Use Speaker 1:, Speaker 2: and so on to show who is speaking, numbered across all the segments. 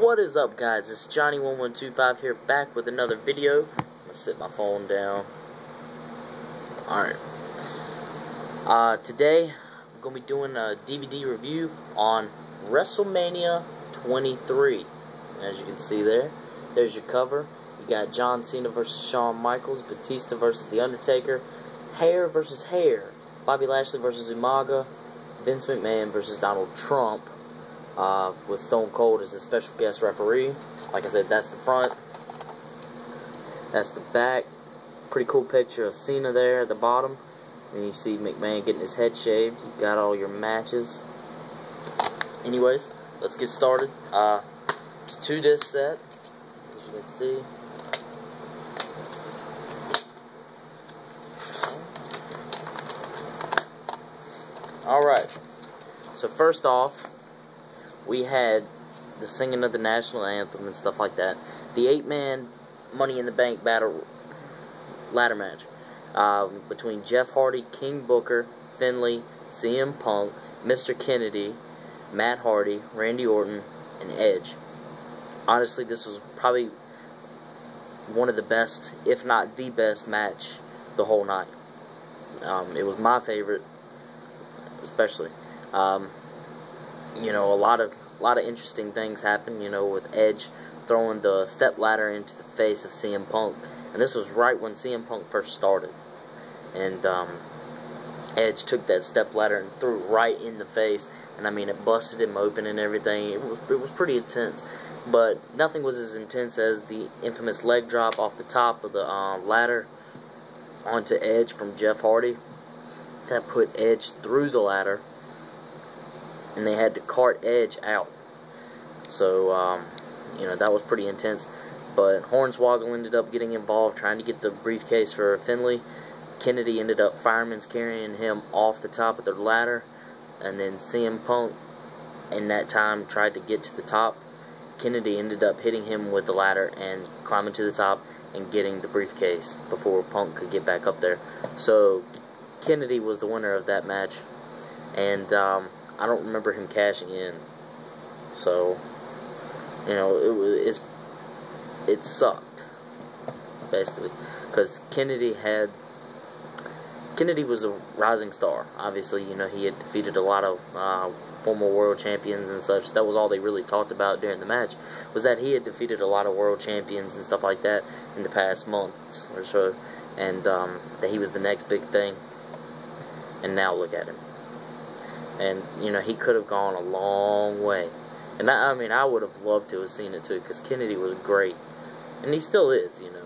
Speaker 1: What is up, guys? It's Johnny1125 here, back with another video. I'm gonna sit my phone down. Alright. Today, I'm gonna be doing a DVD review on Wrestlemania 23. As you can see there's your cover. You got John Cena versus Shawn Michaels, Batista versus The Undertaker, Hair versus Hair, Bobby Lashley versus Umaga, Vince McMahon versus Donald Trump, with Stone Cold as a special guest referee. Like I said, that's the front. That's the back. Pretty cool picture of Cena there at the bottom. And you see McMahon getting his head shaved. You got all your matches. Anyways, let's get started. It's a 2-disc set, as you can see. Alright, so first off, we had the singing of the national anthem and stuff like that. The 8-man Money in the Bank battle ladder match between Jeff Hardy, King Booker, Finlay, CM Punk, Mr. Kennedy, Matt Hardy, Randy Orton, and Edge. Honestly, this was probably one of the best, if not the best match the whole night. It was my favorite, especially. You know, a lot of interesting things happened, you know, with Edge throwing the step ladder into the face of CM Punk. And this was right when CM Punk first started. And Edge took that step ladder and threw it right in the face. And I mean, it busted him open and everything. It was pretty intense. But nothing was as intense as the infamous leg drop off the top of the ladder onto Edge from Jeff Hardy. That put Edge through the ladder, and they had to cart Edge out. So, you know, that was pretty intense. But Hornswoggle ended up getting involved, trying to get the briefcase for Finlay. Kennedy ended up fireman's carrying him off the top of the ladder. And then CM Punk, in that time, tried to get to the top. Kennedy ended up hitting him with the ladder and climbing to the top and getting the briefcase before Punk could get back up there. So, Kennedy was the winner of that match. And, I don't remember him cashing in. So, you know, it sucked, basically, because Kennedy was a rising star. Obviously, you know, he had defeated a lot of former world champions and such. That was all they really talked about during the match, was that he had defeated a lot of world champions and stuff like that in the past months or so, and that he was the next big thing. And now look at him. And, you know, he could have gone a long way. And I mean, I would have loved to have seen it too, because Kennedy was great. And he still is, you know.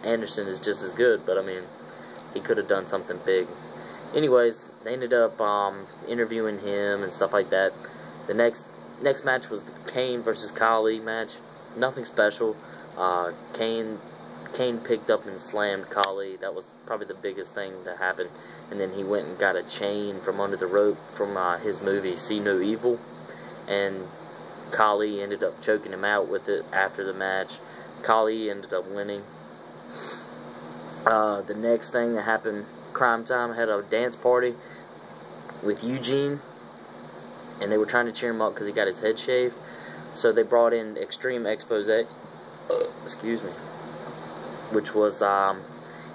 Speaker 1: Anderson is just as good, but I mean, he could have done something big. Anyways, they ended up interviewing him and stuff like that. The next match was the Kane versus Khali match. Nothing special. Kane picked up and slammed Khali. That was probably the biggest thing that happened. And then he went and got a chain from under the rope from his movie See No Evil. And Khali ended up choking him out with it after the match. Khali ended up winning. The next thing that happened, Crime Time had a dance party with Eugene. And they were trying to cheer him up because he got his head shaved. So they brought in Extreme Expose. Excuse me. Which was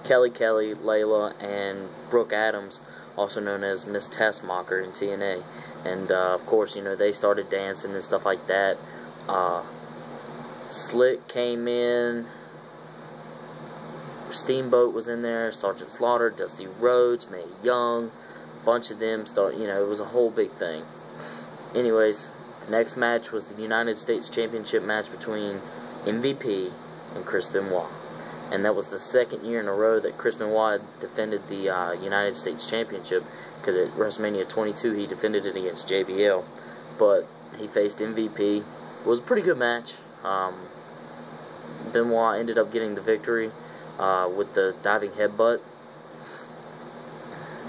Speaker 1: Kelly, Layla, and Brooke Adams, also known as Miss Tessmacher in TNA. And, of course, you know, they started dancing and stuff like that. Slick came in. Steamboat was in there. Sergeant Slaughter, Dusty Rhodes, Mae Young. A bunch of them you know, it was a whole big thing. Anyways, the next match was the United States Championship match between MVP and Chris Benoit. And that was the second year in a row that Chris Benoit defended the United States Championship, because at WrestleMania 22 he defended it against JBL, but he faced MVP. It was a pretty good match. Benoit ended up getting the victory with the diving headbutt.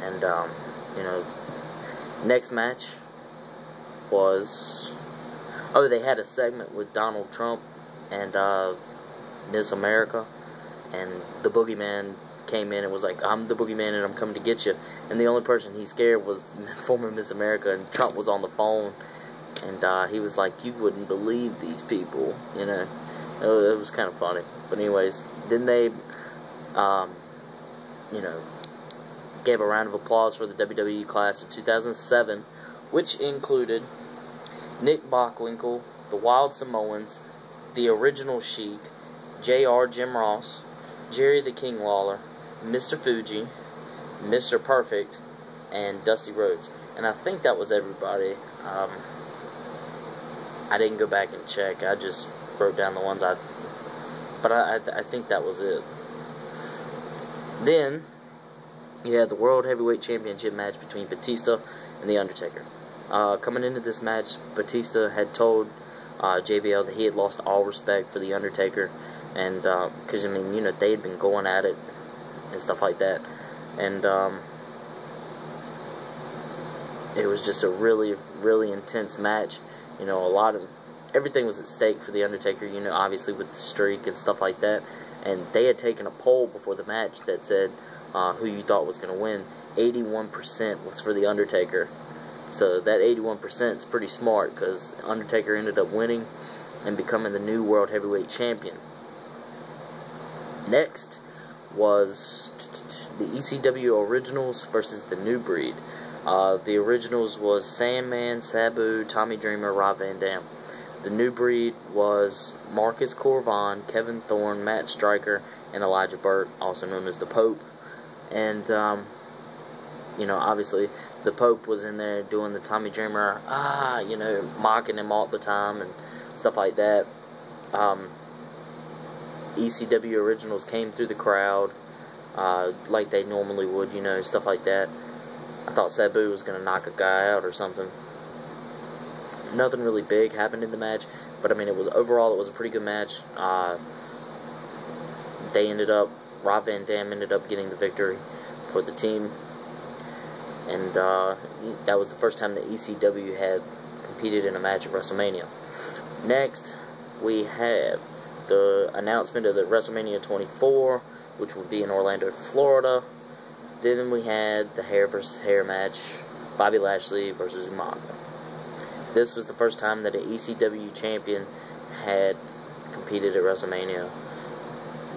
Speaker 1: And, you know, next match was... Oh, they had a segment with Donald Trump and Miss America. And the Boogeyman came in and was like, I'm the Boogeyman and I'm coming to get you. And the only person he scared was former Miss America, and Trump was on the phone and he was like, "You wouldn't believe these people," you know. It was kind of funny. But anyways, then they, you know, gave a round of applause for the WWE class of 2007, which included Nick Bockwinkel, the Wild Samoans, the Original Sheik, Jr. Jim Ross, Jerry the King Lawler, Mr. Fuji, Mr. Perfect, and Dusty Rhodes. And I think that was everybody. I didn't go back and check. I just wrote down the ones but I think that was it. Then you had the World Heavyweight Championship match between Batista and The Undertaker. Coming into this match, Batista had told JBL that he had lost all respect for The Undertaker, and because, I mean, you know, they had been going at it and stuff like that, and it was just a really, really intense match. You know, everything was at stake for The Undertaker, you know, obviously with the streak and stuff like that, and they had taken a poll before the match that said who you thought was going to win. 81% was for The Undertaker. So that 81% is pretty smart, because Undertaker ended up winning and becoming the new World Heavyweight Champion. Next was the ECW Originals versus the New Breed. The Originals was Sandman, Sabu, Tommy Dreamer, Rob Van Dam. The New Breed was Marcus Corvon, Kevin Thorne, Matt Striker, and Elijah Burke, also known as the Pope. And, you know, obviously, the Pope was in there doing the Tommy Dreamer, you know, mocking him all the time and stuff like that. ECW Originals came through the crowd like they normally would, you know, stuff like that. I thought Sabu was going to knock a guy out or something. Nothing really big happened in the match, but I mean, overall it was a pretty good match. Rob Van Dam ended up getting the victory for the team, and that was the first time that ECW had competed in a match at WrestleMania. Next, we have the announcement of the WrestleMania 24, which would be in Orlando, Florida. Then we had the hair versus hair match, Bobby Lashley versus Umaga. This was the first time that an ECW champion had competed at WrestleMania.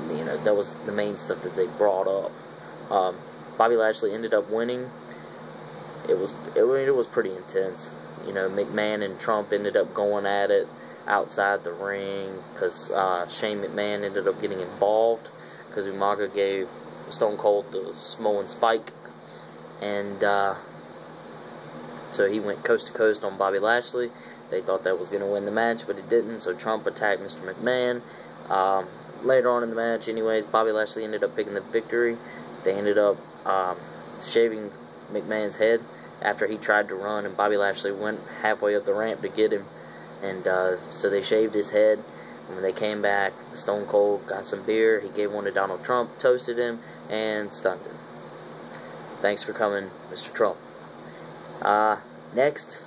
Speaker 1: You know, that was the main stuff that they brought up. Bobby Lashley ended up winning. It was pretty intense. You know, McMahon and Trump ended up going at it outside the ring, because Shane McMahon ended up getting involved, because Umaga gave Stone Cold the Samoan Spike, and so he went coast to coast on Bobby Lashley. They thought that was going to win the match, but it didn't, so Trump attacked Mr. McMahon. Later on in the match, anyways, Bobby Lashley ended up picking the victory. They ended up shaving McMahon's head after he tried to run, and Bobby Lashley went halfway up the ramp to get him, and so they shaved his head. And when they came back, Stone Cold got some beer. He gave one to Donald Trump, toasted him, and stunned him. Thanks for coming, Mr. Trump. Next,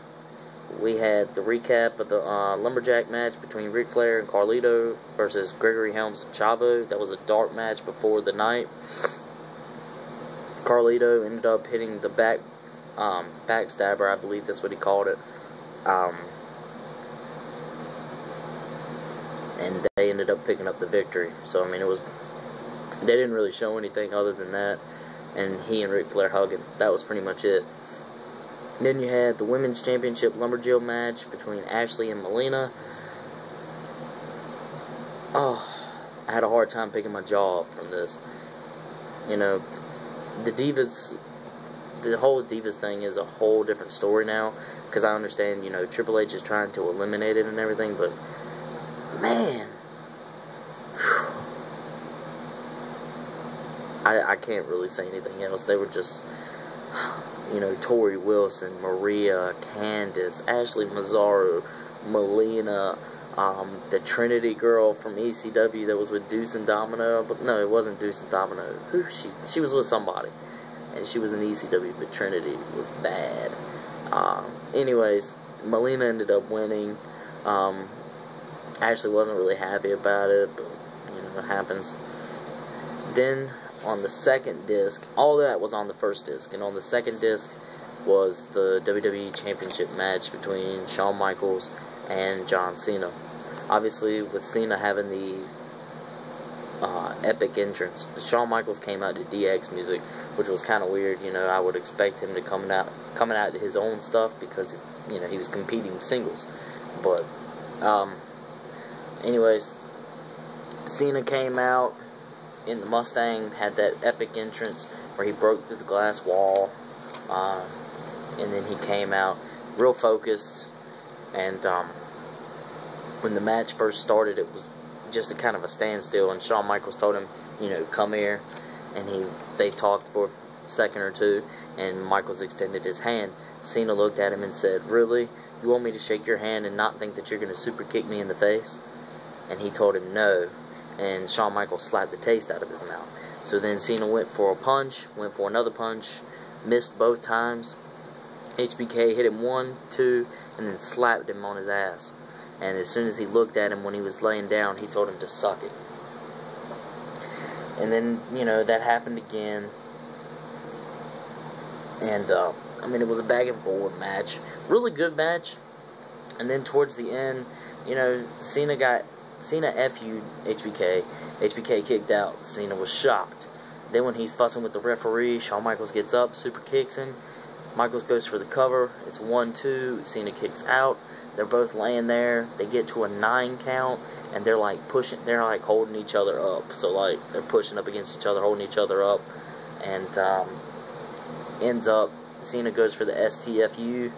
Speaker 1: we had the recap of the Lumberjack match between Ric Flair and Carlito versus Gregory Helms and Chavo. That was a dark match before the night. Carlito ended up hitting the backstabber, I believe that's what he called it. And they ended up picking up the victory. So, I mean, they didn't really show anything other than that, and he and Ric Flair hugging. That was pretty much it. Then you had the Women's Championship Lumberjill match between Ashley and Melina. Oh, I had a hard time picking my jaw up from this. You know, the whole Divas thing is a whole different story now, because I understand, you know, Triple H is trying to eliminate it and everything, but man, I can't really say anything else. They were just, you know, Tori Wilson, Maria, Candice, Ashley Mazzaro, Melina, the Trinity girl from ECW that was with Deuce and Domino. But no, it wasn't Deuce and Domino. She was with somebody, and she was in ECW, but Trinity was bad. Anyways, Melina ended up winning. Ashley wasn't really happy about it, but, you know, it happens. Then, on the second disc, all that was on the first disc, and on the second disc, was the WWE Championship match between Shawn Michaels and John Cena. Obviously, with Cena having the epic entrance, Shawn Michaels came out to DX music, which was kind of weird. You know, I would expect him to coming out to his own stuff because, you know, he was competing singles. But anyways, Cena came out in the Mustang, had that epic entrance where he broke through the glass wall, and then he came out real focused. And when the match first started, it was just a kind of a standstill, and Shawn Michaels told him, you know, come here, and they talked for a second or two, and Michaels extended his hand. Cena looked at him and said, really? You want me to shake your hand and not think that you're going to super kick me in the face? And he told him no, and Shawn Michaels slapped the taste out of his mouth. So then Cena went for a punch, went for another punch, missed both times. HBK hit him 1, 2, and then slapped him on his ass. And as soon as he looked at him when he was laying down, he told him to suck it. And then, you know, that happened again. And, I mean, it was a back and forward match. Really good match. And then towards the end, you know, Cena FU'd HBK. HBK kicked out. Cena was shocked. Then when he's fussing with the referee, Shawn Michaels gets up, super kicks him. Michaels goes for the cover. It's 1, 2. Cena kicks out. They're both laying there. They get to a 9 count, and they're like pushing. They're like holding each other up. So like they're pushing up against each other, holding each other up, and ends up Cena goes for the STFU,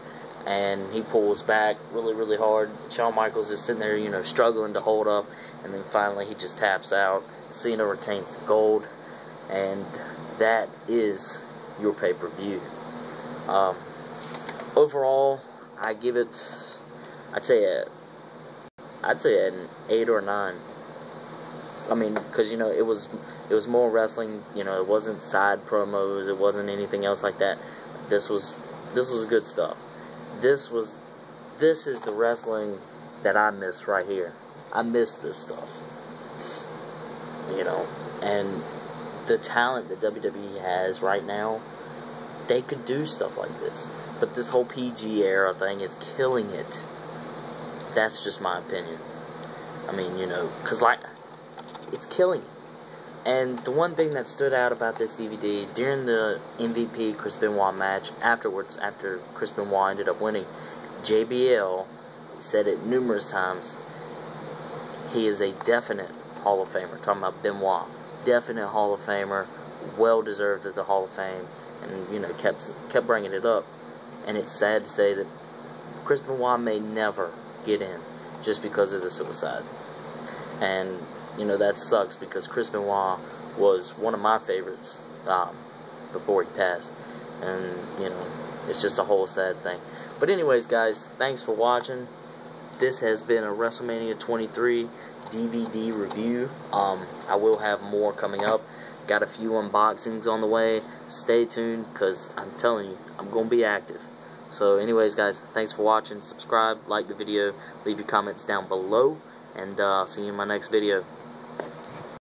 Speaker 1: and he pulls back really, really hard. Shawn Michaels is sitting there, you know, struggling to hold up, and then finally he just taps out. Cena retains the gold, and that is your pay-per-view. Overall, I give it. I'd say an 8 or 9. I mean, because, you know, it was more wrestling. You know, it wasn't side promos. It wasn't anything else like that. This was good stuff. This is the wrestling that I miss right here. I miss this stuff. You know, and the talent that WWE has right now, they could do stuff like this. But this whole PG era thing is killing it. That's just my opinion. I mean, you know, because, like, it's killing it. And the one thing that stood out about this DVD, during the MVP Chris Benoit match, afterwards, after Chris Benoit ended up winning, JBL said it numerous times, he is a definite Hall of Famer. Talking about Benoit. Definite Hall of Famer, well-deserved of the Hall of Fame, and, you know, kept bringing it up. And it's sad to say that Chris Benoit may never get in just because of the suicide. And, you know, that sucks because Chris Benoit was one of my favorites before he passed. And, you know, it's just a whole sad thing. But anyways, guys, thanks for watching. This has been a WrestleMania 23 DVD review. I will have more coming up. Got a few unboxings on the way. Stay tuned, because I'm telling you, I'm going to be active. So anyways, guys, thanks for watching. Subscribe, like the video, leave your comments down below, and see you in my next video.